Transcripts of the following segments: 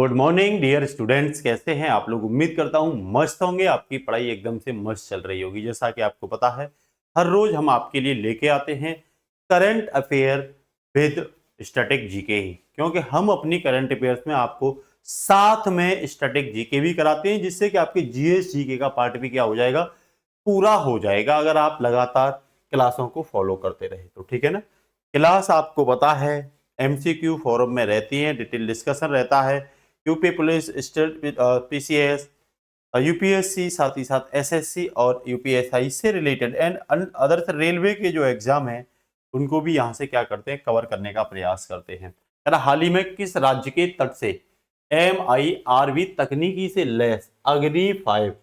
Good morning dear students, कैसे हैं आप लोग। उम्मीद करता हूं मस्त होंगे। आपकी पढ़ाई एकदम से मस्त चल रही होगी। जैसा कि आपको पता है, हर रोज हम आपके लिए लेके आते हैं current affair with static GK ही, क्योंकि हम अपनी करंट अफेयर्स में आपको साथ में स्टैटिक जीके भी कराते हैं, जिससे कि आपके जीएस जीके का पार्ट भी क्या हो जाएगा, पूरा हो जाएगा, अगर आप लगातार क्लासों को फॉलो करते रहे तो। ठीक है ना। क्लास आपको पता है एमसीक्यू फॉरम में रहती है, डिटेल डिस्कशन रहता है। UP police, state PCS, UPSC, साथ ही साथ एसएससी और यूपीएसआई से रिलेटेड एंड अदर रेलवे के जो एग्जाम है उनको भी यहाँ से क्या करते हैं, कवर करने का प्रयास करते हैं। यार हाल ही में किस राज्य के तट से MIRV तकनीकी से लैस अग्नि 5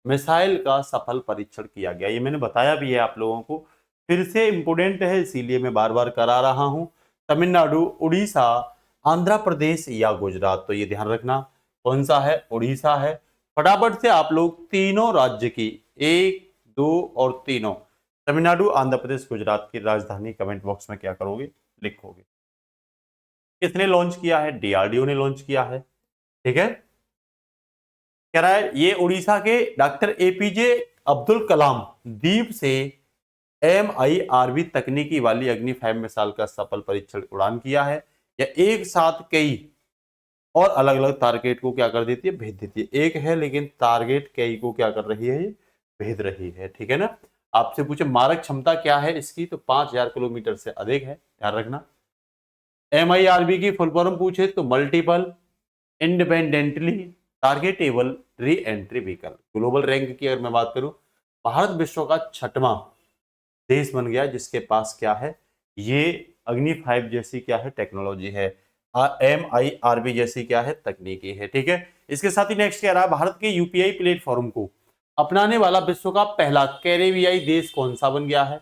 मिसाइल का सफल परीक्षण किया गया। ये मैंने बताया भी है आप लोगों को, फिर से इंपोर्टेंट है इसीलिए मैं बार बार करा रहा हूं। तमिलनाडु, उड़ीसा, आंध्र प्रदेश या गुजरात, तो ये ध्यान रखना कौन सा है, उड़ीसा है। फटाफट से आप लोग तीनों राज्य की, एक, दो और तीनों, तमिलनाडु, आंध्र प्रदेश, गुजरात की राजधानी कमेंट बॉक्स में क्या करोगे, लिखोगे। किसने लॉन्च किया है? डीआरडीओ ने लॉन्च किया है। ठीक है। कह रहा है ये उड़ीसा के डॉक्टर एपीजे अब्दुल कलाम द्वीप से MIRV तकनीकी वाली अग्नि 5 मिसाइल का सफल परीक्षण उड़ान किया है। या एक साथ कई और अलग अलग टारगेट को क्या कर देती है, भेज देती है। एक है लेकिन टारगेट कई को क्या कर रही है, ये भेज रही है। ठीक है ना। आपसे पूछे मारक क्षमता क्या है इसकी, तो 5000 किलोमीटर से अधिक है, ध्यान रखना। MIRV की फुल फॉर्म पूछे तो multiple independently targetable re entry vehicle. Global rank की अगर मैं बात करूं, भारत विश्व का 6वां देश बन गया जिसके पास क्या है, ये अग्नि 5 जैसी क्या है, टेक्नोलॉजी है। MIRV जैसी क्या है, तकनीकी है। ठीक है। इसके साथ ही नेक्स्ट कह रहा है भारत के यूपीआई प्लेटफॉर्म को अपनाने वाला विश्व का पहला कैरेबियाई देश कौन सा बन गया है?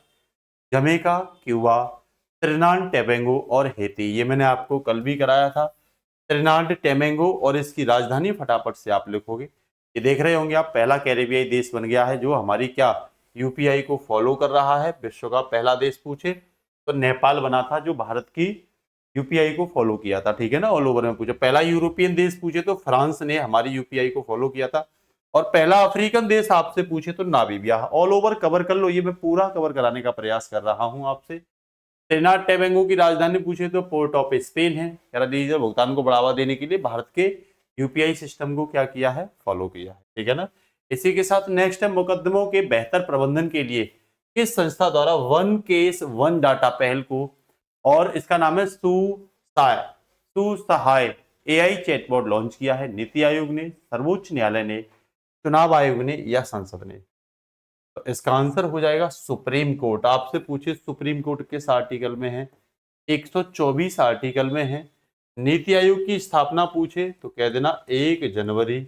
जमैका, क्यूबा, त्रिनाड टोबैगो और हेती। ये मैंने आपको कल भी कराया था। त्रिनाड टोबैगो और इसकी राजधानी फटाफट से आप लिखोगे। ये देख रहे होंगे आप, पहला कैरेबियाई देश बन गया है जो हमारी क्या, यूपीआई को फॉलो कर रहा है। विश्व का पहला देश पूछे तो नेपाल बना था जो भारत की यूपीआई को फॉलो किया था। ठीक है ना। ऑल ओवर में पूछे, पहला यूरोपियन देश पूछे तो फ्रांस ने हमारी यूपीआई को फॉलो किया था। और पहला अफ्रीकन देश आपसे पूछे तो नामीबिया। ऑल ओवर कवर कर लो, ये मैं पूरा कवर कराने का प्रयास कर रहा हूं आपसे। त्रिनाड टोबैगो की राजधानी पूछे तो पोर्ट ऑफ स्पेन है। यार डिजिटल भुगतान को बढ़ावा देने के लिए भारत के यूपीआई सिस्टम को क्या किया है, फॉलो किया है। ठीक है ना। इसी के साथ नेक्स्ट है, मुकदमों के बेहतर प्रबंधन के लिए किस संस्था द्वारा वन केस वन डाटा पहल को, और इसका नाम है सुसहाय AI चैटबॉट लॉन्च किया है? नीति आयोग ने, सर्वोच्च न्यायालय ने, चुनाव आयोग ने या संसद ने? तो इसका आंसर हो जाएगा सुप्रीम कोर्ट। आपसे पूछे सुप्रीम कोर्ट किस आर्टिकल में है, 124 आर्टिकल में है। नीति आयोग की स्थापना पूछे तो कह देना 1 जनवरी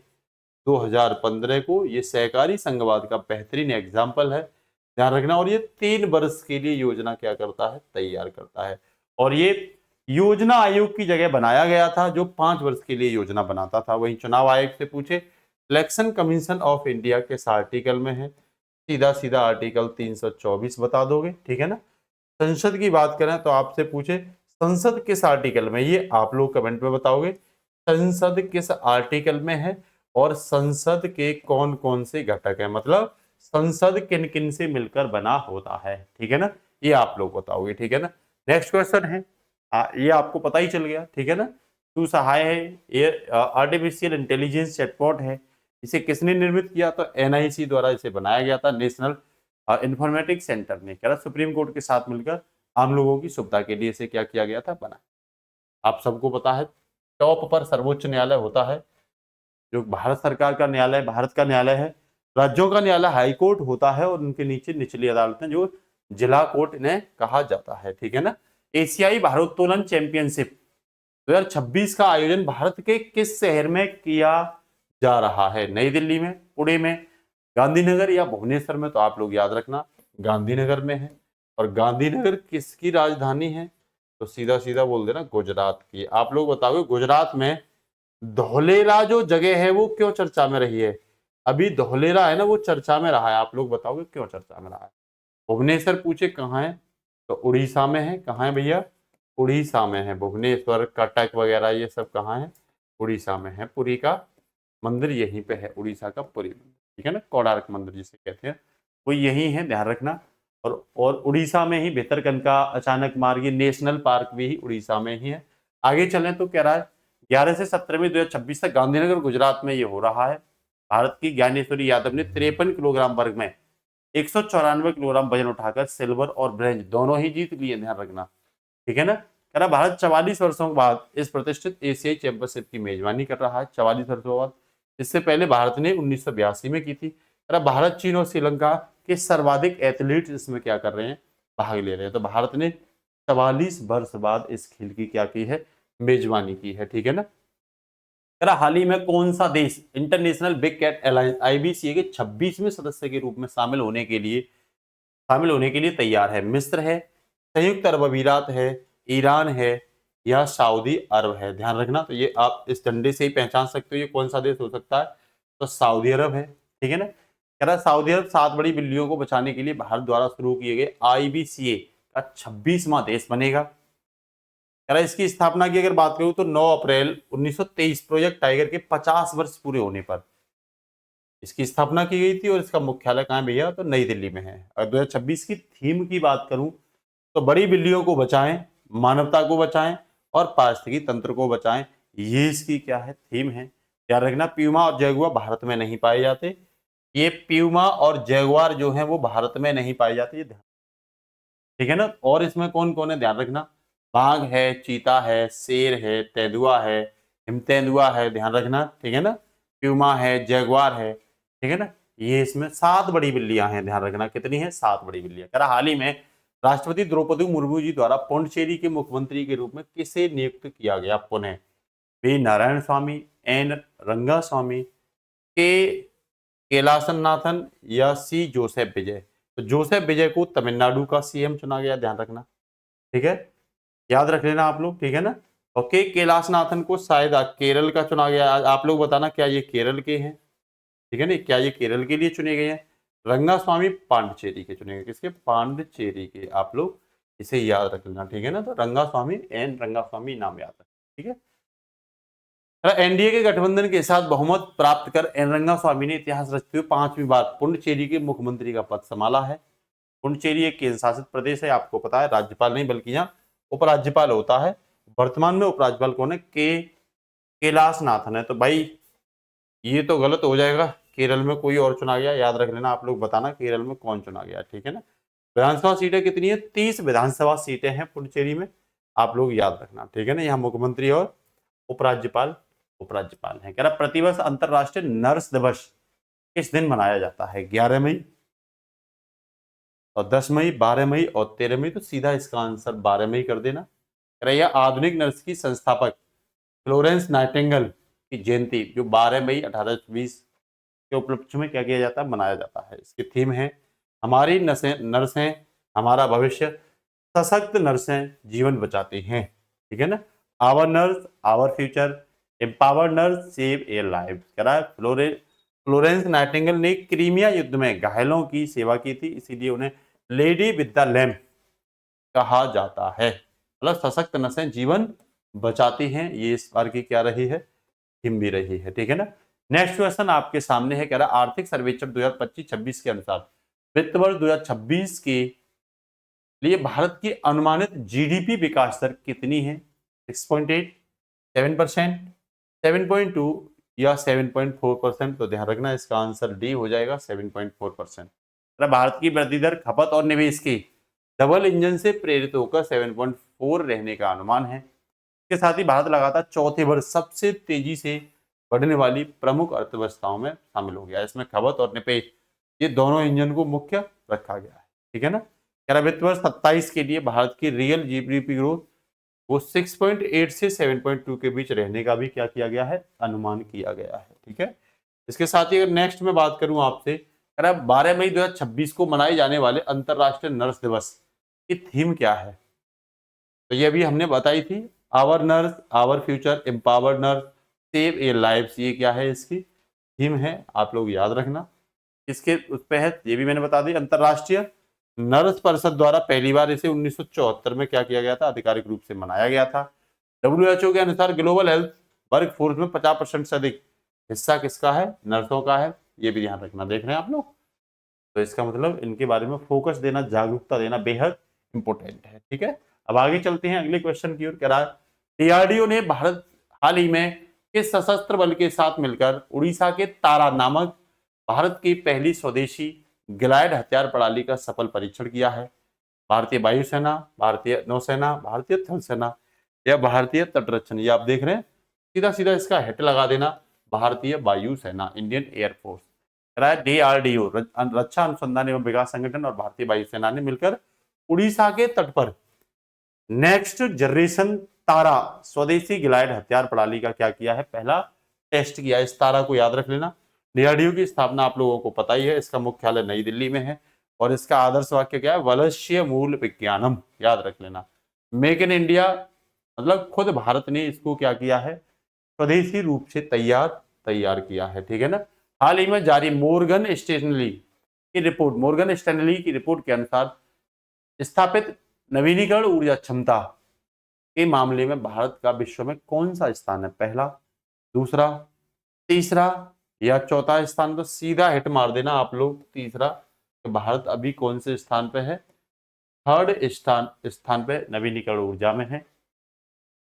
2015 को। ये सहकारी संघवाद का बेहतरीन एग्जाम्पल है, ध्यान रखना। और ये 3 वर्ष के लिए योजना क्या करता है, तैयार करता है। और ये योजना आयोग की जगह बनाया गया था जो 5 वर्ष के लिए योजना बनाता था। वहीं चुनाव आयोग से पूछे, इलेक्शन कमीशन ऑफ इंडिया किस आर्टिकल में है? सीधा सीधा आर्टिकल 324 बता दोगे। ठीक है ना। संसद की बात करें तो आपसे पूछे संसद किस आर्टिकल में, ये आप लोग कमेंट में बताओगे। संसद किस आर्टिकल में है और संसद के कौन कौन से घटक है, मतलब संसद किन किन से मिलकर बना होता है। ठीक है ना। ये आप लोग बताओगे। ठीक है ना। नेक्स्ट क्वेश्चन है, ये आपको पता ही चल गया। ठीक है ना। सुसहाय है, ये आर्टिफिशियल इंटेलिजेंस चैटबॉट है। इसे किसने निर्मित किया? तो NIC द्वारा इसे बनाया गया था, नेशनल इंफॉर्मेटिक्स सेंटर ने। कह रहा सुप्रीम कोर्ट के साथ मिलकर आम लोगों की सुविधा के लिए इसे क्या किया गया था, बना। आप सबको पता है टॉप पर सर्वोच्च न्यायालय होता है जो भारत सरकार का न्यायालय, भारत का न्यायालय है। राज्यों का न्यायालय हाई कोर्ट होता है और उनके नीचे निचली अदालतें जो जिला कोर्ट इन्हें कहा जाता है। ठीक है ना। एशियाई भारोत्तोलन चैंपियनशिप 2026 का आयोजन भारत के किस शहर में किया जा रहा है? नई दिल्ली में, पुणे में, गांधीनगर या भुवनेश्वर में? तो आप लोग याद रखना गांधीनगर में है। और गांधीनगर किसकी राजधानी है? तो सीधा सीधा बोल देना गुजरात की। आप लोग बताओगे गुजरात में धौलेरा जो जगह है वो क्यों चर्चा में रही है? अभी धौलेरा है ना, वो चर्चा में रहा है। आप लोग बताओगे क्यों चर्चा में रहा है? भुवनेश्वर पूछे कहाँ है, तो उड़ीसा में है। कहाँ है भैया? उड़ीसा में है। भुवनेश्वर, कटक वगैरह ये सब कहाँ है? उड़ीसा में है। पुरी का मंदिर यहीं पे है, उड़ीसा का पुरी मंदिर, ठीक है ना, कोणार्क मंदिर जिसे कहते हैं वो यही है, ध्यान रखना। और उड़ीसा में ही भितरकनिका, अचानक मार्ग, ये नेशनल पार्क भी उड़ीसा में ही है। आगे चलें तो कह रहा है 11 से 17 2026 तक गांधीनगर गुजरात में ये हो रहा है। भारत की ज्ञानेश्वरी यादव ने 53 किलोग्राम वर्ग में 194 किलोग्राम वजन उठाकर सिल्वर और ब्रॉन्ज दोनों ही जीत लिए, ध्यान रखना, ठीक है ना। कह रहा भारत 44 वर्षों के बाद इस प्रतिष्ठित एशियाई चैंपियनशिप की मेजबानी कर रहा है, 44 वर्षों बाद। इससे पहले भारत ने 1982 में की थी। कह रहा भारत, चीन और श्रीलंका के सर्वाधिक एथलीट इसमें क्या कर रहे हैं, भाग ले रहे हैं। तो भारत ने 44 वर्ष बाद इस खेल की क्या की है, मेजबानी की है, ठीक है ना। कह रहा हाल ही में कौन सा देश international big cat alliance IBCA के 26वें सदस्य के रूप में शामिल होने के लिए तैयार है? मिस्र है, संयुक्त अरब अमीरात है, ईरान है या सऊदी अरब है? ध्यान रखना, तो ये आप इस डंडे से ही पहचान सकते हो ये कौन सा देश हो सकता है, तो सऊदी अरब है, ठीक है ना। कह रहा सऊदी अरब 7 बड़ी बिल्लियों को बचाने के लिए भारत द्वारा शुरू किए गए IBCA का 26वां देश बनेगा। कह रहा इसकी स्थापना की अगर बात करूं तो 9 अप्रैल 1923 प्रोजेक्ट टाइगर के 50 वर्ष पूरे होने पर इसकी स्थापना की गई थी। और इसका मुख्यालय कहाँ है भैया, तो नई दिल्ली में है। अगर 2026 की थीम की बात करूं तो बड़ी बिल्लियों को बचाएं, मानवता को बचाएं और पारिस्थितिकी तंत्र को बचाएं, ये इसकी क्या है, थीम है। याद रखना, प्यूमा और जैगुआर भारत में नहीं पाए जाते। ये प्यूमा और जैगुआर जो है वो भारत में नहीं पाए जाते, ये ध्यान, ठीक है ना। और इसमें कौन कौन है, ध्यान रखना, बाघ है, चीता है, शेर है, तेंदुआ है, हिमतेंदुआ है, ध्यान रखना, ठीक है ना। प्यूमा है, जैगुआर है, ठीक है ना। ये इसमें 7 बड़ी बिल्लियां हैं, ध्यान रखना, कितनी है, 7 बड़ी बिल्लियां। कह रहा हाल ही में राष्ट्रपति द्रौपदी मुर्मू जी द्वारा पुडुचेरी के मुख्यमंत्री के रूप में किसे नियुक्त किया गया पुनः? V Narayan Swamy, N Rangaswamy, K Kailasanathan या सी जोसेफ विजय? तो जोसेफ विजय को तमिलनाडु का CM चुना गया, ध्यान रखना, ठीक है, याद रख लेना आप लोग, ठीक है ना। ओके, कैलाशनाथन को शायद केरल का चुना गया। आप लोग बताना क्या ये केरल के हैं, ठीक है ना, क्या ये केरल के लिए चुने गए हैं? रंगास्वामी पांडिचेरी के चुने गए, किसके, पांडिचेरी के। आप लोग इसे याद रख लेना, ठीक है ना। तो रंगास्वामी, एन रंगास्वामी नाम याद रख, ठीक है। NDA के गठबंधन के साथ बहुमत प्राप्त कर एन रंगास्वामी ने इतिहास रचते हुए 5वीं बार पुडुचेरी के मुख्यमंत्री का पद संभाला है। पुडुचेरी एक केंद्र शासित प्रदेश है, आपको पता है, राज्यपाल नहीं बल्कि यहाँ उपराज्यपाल होता है। वर्तमान में उपराज्यपाल कौन है, के कैलाशनाथन है। तो भाई ये तो गलत हो जाएगा, केरल में कोई और चुना गया, याद रख लेना, आप लोग बताना केरल में कौन चुना गया, ठीक है ना। विधानसभा सीटें कितनी है, 30 विधानसभा सीटें हैं पुडुचेरी में, आप लोग याद रखना, ठीक है ना। यहाँ मुख्यमंत्री और उपराज्यपाल है। कह रहा प्रतिवर्ष अंतरराष्ट्रीय नर्स दिवस किस दिन मनाया जाता है? 11 मई और 10 मई, 12 मई और 13 मई। तो सीधा इसका आंसर 12 मई कर देना। कह रहा यह आधुनिक नर्स की संस्थापक फ्लोरेंस नाइटिंगेल की जयंती जो 12 मई 1820 के उपलक्ष्य में क्या किया जाता है, मनाया जाता है। इसकी थीम है हमारी नर्सें हमारा भविष्य, सशक्त नर्सें जीवन बचाती हैं, ठीक है ना। Our nurse our future, empower nurse save a life. कह रहा है फ्लोरेंस नाइटिंगेल ने क्रीमिया युद्ध में घायलों की सेवा की थी, इसीलिए उन्हें लेडी विद द लैम्प कहा जाता है। मतलब सशक्त नसें जीवन बचाती हैं, ये इस बार की क्या रही है, थीम भी रही है, ठीक है ना। नेक्स्ट क्वेश्चन आपके सामने है, कह रहा आर्थिक सर्वेक्षण 2025-26 के अनुसार वित्त वर्ष 2026 के लिए भारत की अनुमानित GDP विकास दर कितनी है? 6.8, 7%, 7.2 या 7.4%? तो ध्यान रखना इसका आंसर डी हो जाएगा, 7.4%। भारत की वृद्धि दर खपत और निवेश की डबल इंजन से प्रेरित होकर 7.4 रहने का अनुमान है। इसके साथ ही भारत लगातार चौथे वर्ष सबसे तेजी से बढ़ने वाली प्रमुख अर्थव्यवस्थाओं में शामिल हो गया। इसमें खपत और निवेश ये दोनों इंजन को मुख्य रखा गया है, ठीक है ना। कह रहा वित्त वर्ष 27 के लिए भारत की रियल GDP ग्रोथ वो 6.8 से 7.2 के बीच रहने का भी क्या किया गया है, अनुमान किया गया है, ठीक है। इसके साथ ही अगर नेक्स्ट में बात करूं आपसे, 12 मई 2026 को मनाए जाने वाले अंतरराष्ट्रीय नर्स दिवस की थीम क्या है? तो ये अभी हमने बताई थी, our nurse our future, empower nurse save a life, ये क्या है, इसकी थीम है, आप लोग याद रखना। इसके उस पे है, ये भी मैंने बता दी। अंतरराष्ट्रीय नर्स परिषद द्वारा पहली बार इसे 1974 में क्या किया गया था, आधिकारिक रूप से मनाया गया था। WHO के अनुसार ग्लोबल हेल्थ वर्क फोर्स में 50% से अधिक हिस्सा किसका है? नर्सों का है। ये भी ध्यान रखना। देख रहे हैं आप लोग? तो इसका मतलब इनके बारे में फोकस देना, जागरूकता देना बेहद इंपॉर्टेंट है। ठीक है, अब आगे चलते हैं अगले क्वेश्चन की ओर। कह रहा है डीआरडीओ ने भारत हाल ही में किस सशस्त्र बल के साथ मिलकर उड़ीसा के तारा नामक भारत की पहली स्वदेशी ग्लाइड हथियार प्रणाली का सफल परीक्षण किया है? भारतीय वायुसेना, भारतीय नौसेना, भारतीय थल सेना या भारतीय तटरक्षण? ये आप देख रहे हैं, सीधा सीधा इसका हेट लगा देना, भारतीय वायुसेना, इंडियन एयरफोर्स। डीआरडीओ रक्षा अनुसंधान एवं विकास संगठन और भारतीय वायुसेना ने मिलकर उड़ीसा के तट पर नेक्स्ट जनरेशन तारा स्वदेशी ग्लाइड हथियार प्रणाली का क्या किया है? पहला टेस्ट किया। इस तारा को याद रख लेना। डीआरडीओ की स्थापना आप लोगों को पता ही है, इसका मुख्यालय नई दिल्ली में है और इसका आदर्श वाक्य क्या है? वलश्य मूल विज्ञानम। याद रख लेना। मेक इन इंडिया मतलब खुद भारत ने इसको क्या किया है? स्वदेशी रूप से तैयार किया है। ठीक है ना। हाल ही में जारी मोर्गन स्टैनली की रिपोर्ट के अनुसार स्थापित नवीनीकरण ऊर्जा क्षमता के मामले में भारत का विश्व में कौन सा स्थान है? पहला, दूसरा, तीसरा या चौथा स्थान? तो सीधा हिट मार देना आप लोग तीसरा। तो भारत अभी कौन से स्थान पे है? थर्ड स्थान पे नवीनीकरण ऊर्जा में है।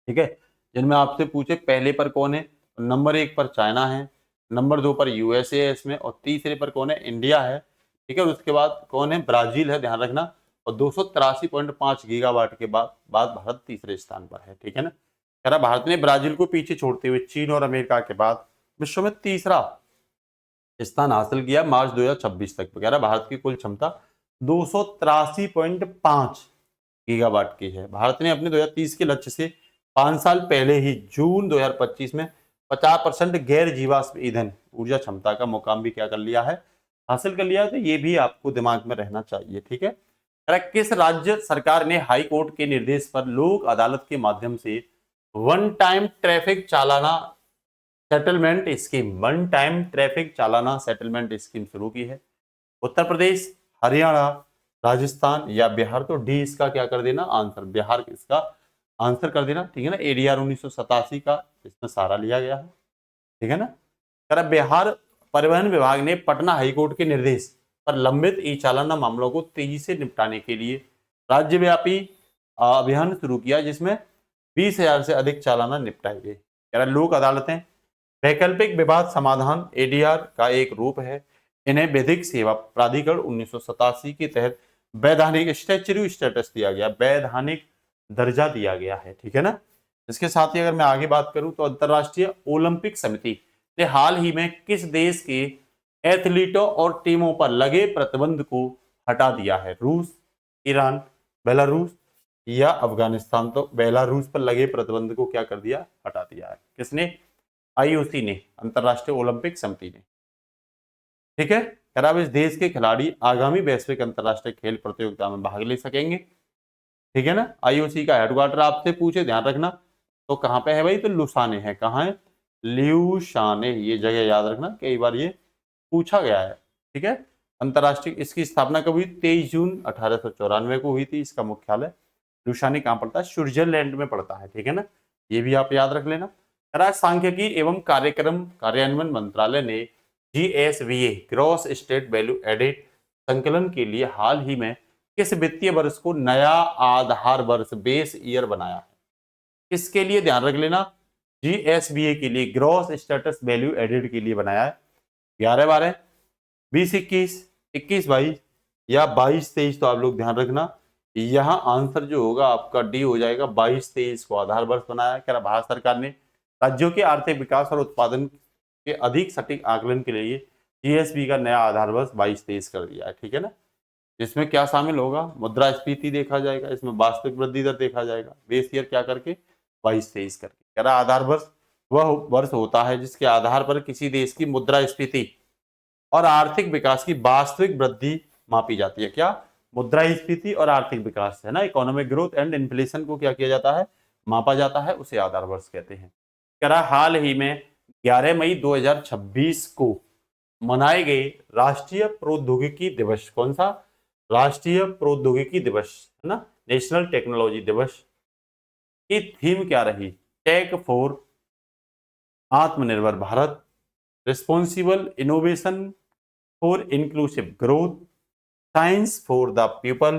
ठीक है, जिनमें आपसे पूछे पहले पर कौन है? नंबर 1 पर चाइना है, नंबर 2 पर यूएसए है इसमें, और तीसरे पर कौन है? इंडिया है। ठीक है, और उसके बाद कौन है? ब्राजील है, ध्यान रखना। और 283.5 गीगावाट के बाद भारत तीसरे स्थान पर है। ठीक है ना। कह रहा भारत ने ब्राजील को पीछे छोड़ते हुए चीन और अमेरिका के बाद विश्व में तीसरा स्थान हासिल किया मार्च 2026 तक। कह रहा भारत की कुल क्षमता 283.5 गीगावाट की है। भारत ने अपने 2030 के लक्ष्य से 5 साल पहले ही जून 2025 में 50% गैर जीवाश्म ईंधन ऊर्जा क्षमता का मुकाम भी क्या कर लिया है? हासिल कर लिया है। तो ये भी आपको दिमाग में रहना चाहिए। ठीक है, किस राज्य सरकार ने हाई कोर्ट के निर्देश पर लोक अदालत के माध्यम से वन टाइम ट्रैफिक चालाना सेटलमेंट स्कीम शुरू की है? उत्तर प्रदेश, हरियाणा, राजस्थान या बिहार? तो डी इसका क्या कर देना? आंसर। बिहार इसका आंसर कर देना। ठीक है ना। एडीआर 1987 का इसमें सहारा लिया गया है। ठीक है ना। कर बिहार परिवहन विभाग ने पटना हाईकोर्ट के निर्देश पर लंबित ई चालाना मामलों को तेजी से निपटाने के लिए राज्यव्यापी अभियान शुरू किया, जिसमें 20,000 से अधिक चालाना निपटाए गए। लोक अदालतें वैकल्पिक विवाद समाधान एडीआर का एक रूप है। इन्हें विधिक सेवा प्राधिकरण 1987 के तहत वैधानिक स्टैच्यूटरी स्टेटस दिया गया, वैधानिक दर्जा दिया गया है। ठीक है ना। इसके साथ ही अगर मैं आगे बात करूं तो अंतरराष्ट्रीय ओलंपिक समिति ने हाल ही में किस देश के एथलीटों और टीमों पर लगे प्रतिबंध को हटा दिया है? रूस, ईरान, बेलारूस या अफगानिस्तान? तो बेलारूस पर लगे प्रतिबंध को क्या कर दिया? हटा दिया है। किसने? आईओसी ने, अंतरराष्ट्रीय ओलंपिक समिति ने। ठीक है, क्या इस देश के खिलाड़ी आगामी वैश्विक अंतरराष्ट्रीय खेल प्रतियोगिता में भाग ले सकेंगे? ठीक है ना। आईओसी का हेडक्वार्टर आपसे पूछे, ध्यान रखना, तो कहां पे है भाई? तो लुसाने है। कहां है? ल्यूशाने। ये जगह याद रखना, कई बार ये पूछा गया है। ठीक है। अंतरराष्ट्रीय इसकी स्थापना कब हुई? 23 जून 1894 को हुई थी। इसका मुख्यालय लुसाने कहां पड़ता है? स्विट्जरलैंड में पड़ता है। ठीक है ना। ये भी आप याद रख लेना। राज्य सांख्यिकी एवं कार्यक्रम कार्यान्वयन मंत्रालय ने GSVA gross state value added संकलन के लिए हाल ही में किस वित्तीय वर्ष को नया आधार वर्ष बेस ईयर बनाया है? किसके लिए? ध्यान रख लेना, GSVA के लिए, ग्रॉस स्टेटस वैल्यू एडेड के लिए बनाया है। 11-12, 20-21, 21-22 या 22-23? तो आप लोग ध्यान रखना, यहां आंसर जो होगा आपका डी हो जाएगा। 22-23 को आधार वर्ष बनाया है। भारत सरकार ने राज्यों के आर्थिक विकास और उत्पादन के अधिक सटीक आकलन के लिए GSV का नया आधार वर्ष 22-23 कर दिया है। ठीक है ना। इसमें क्या शामिल होगा? मुद्रास्फीति देखा जाएगा, इसमें वास्तविक वृद्धि दर देखा जाएगा, बेस ईयर क्या करके? 22-23 करके। आधार वर्ष वह वर्ष होता है जिसके आधार पर किसी देश की मुद्रास्फीति और आर्थिक विकास की वास्तविक वृद्धि मापी जाती है। क्या? मुद्रास्फीति और आर्थिक विकास है ना, इकोनॉमिक ग्रोथ एंड इन्फ्लेशन को क्या किया जाता है? मापा जाता है, उसे आधार वर्ष कहते हैं। हाल ही में 11 मई 2026 को मनाए गए राष्ट्रीय प्रौद्योगिकी दिवस, कौन सा? राष्ट्रीय प्रौद्योगिकी दिवस है ना, नेशनल टेक्नोलॉजी दिवस की थीम क्या रही? टेक फॉर आत्मनिर्भर Bharat, responsible innovation for inclusive growth, science for the people,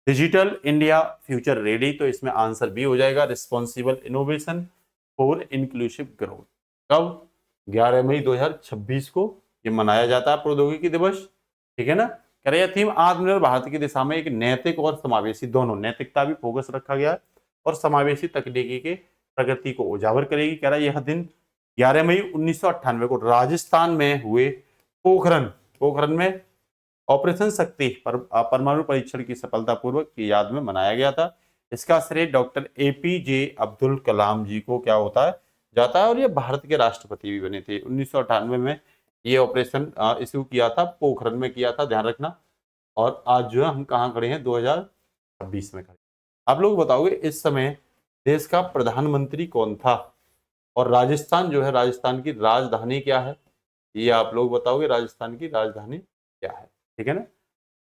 digital India future ready. तो इसमें आंसर बी हो जाएगा, responsible innovation for inclusive growth. कब? 11 मई 2026 को ये मनाया जाता है प्रौद्योगिकी दिवस, ठीक है ना। कह रहे थीम आत्मनिर्भर भारत की दिशा में एक नैतिक और समावेशी, दोनों नैतिकता भी फोकस रखा गया है और समावेशी तकनीकी के प्रगति को उजागर करेगी। कह रहा है यह दिन 11 मई 1998 को राजस्थान में हुए पोखरण में ऑपरेशन शक्ति परमाणु परीक्षण की सफलतापूर्वक की याद में मनाया गया था। इसका श्रेय डॉक्टर एपीजे अब्दुल कलाम जी को क्या होता है जाता है, और ये भारत के राष्ट्रपति भी बने थे। 1998 में ये ऑपरेशन इशू किया था, पोखरण में किया था, ध्यान रखना। और आज जो है हम कहाँ खड़े हैं, 2026 में खड़े। आप लोग बताओगे इस समय देश का प्रधानमंत्री कौन था, और राजस्थान जो है, राजस्थान की राजधानी क्या है, ये आप लोग बताओगे राजस्थान की राजधानी क्या है, ठीक है ना।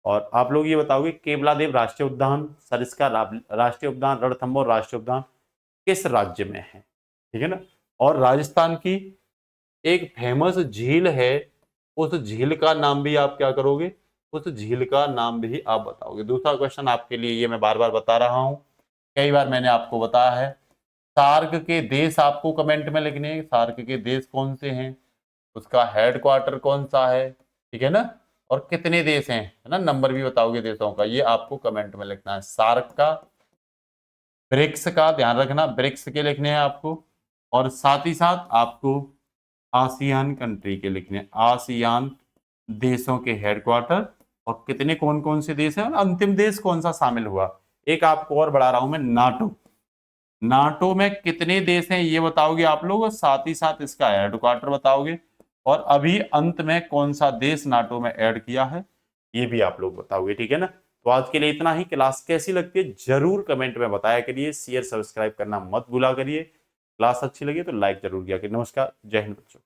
और आप लोग ये बताओगे केवलादेव राष्ट्रीय उद्यान, सरिस्का राष्ट्रीय उद्यान, रणथंभौर राष्ट्रीय उद्यान किस राज्य में है, ठीक है ना। और राजस्थान की एक फेमस झील है, उस झील का नाम भी आप क्या करोगे, उस झील का नाम भी आप बताओगे। दूसरा क्वेश्चन आपके लिए, ये मैं बार बार बता रहा हूं, कई बार मैंने आपको बताया है, सार्क के देश आपको कमेंट में लिखने हैं। सार्क के देश कौन से हैं, उसका हेडक्वार्टर कौन सा है, ठीक है ना, और कितने देश हैं, है ना, नंबर भी बताओगे देशों का, ये आपको कमेंट में लिखना है। सार्क का, ब्रिक्स का, ध्यान रखना ब्रिक्स के लिखने हैं आपको, और साथ ही साथ आपको आसियान कंट्री के लिखने हैं, आसियान देशों के हेडक्वार्टर, और कितने कौन कौन से देश हैं, और अंतिम देश कौन सा शामिल हुआ। एक आपको और बढ़ा रहा हूं मैं, नाटो, नाटो में कितने देश हैं ये बताओगे आप लोग, और साथ ही साथ इसका हेडक्वार्टर बताओगे, और अभी अंत में कौन सा देश नाटो में ऐड किया है ये भी आप लोग बताओगे, ठीक है ना। तो आज के लिए इतना ही। क्लास कैसी लगती है जरूर कमेंट में बताया करिए, शेयर सब्सक्राइब करना मत भूला करिए। क्लास अच्छी लगी तो लाइक जरूर किया करिए। नमस्कार, जय हिंद बच्चों।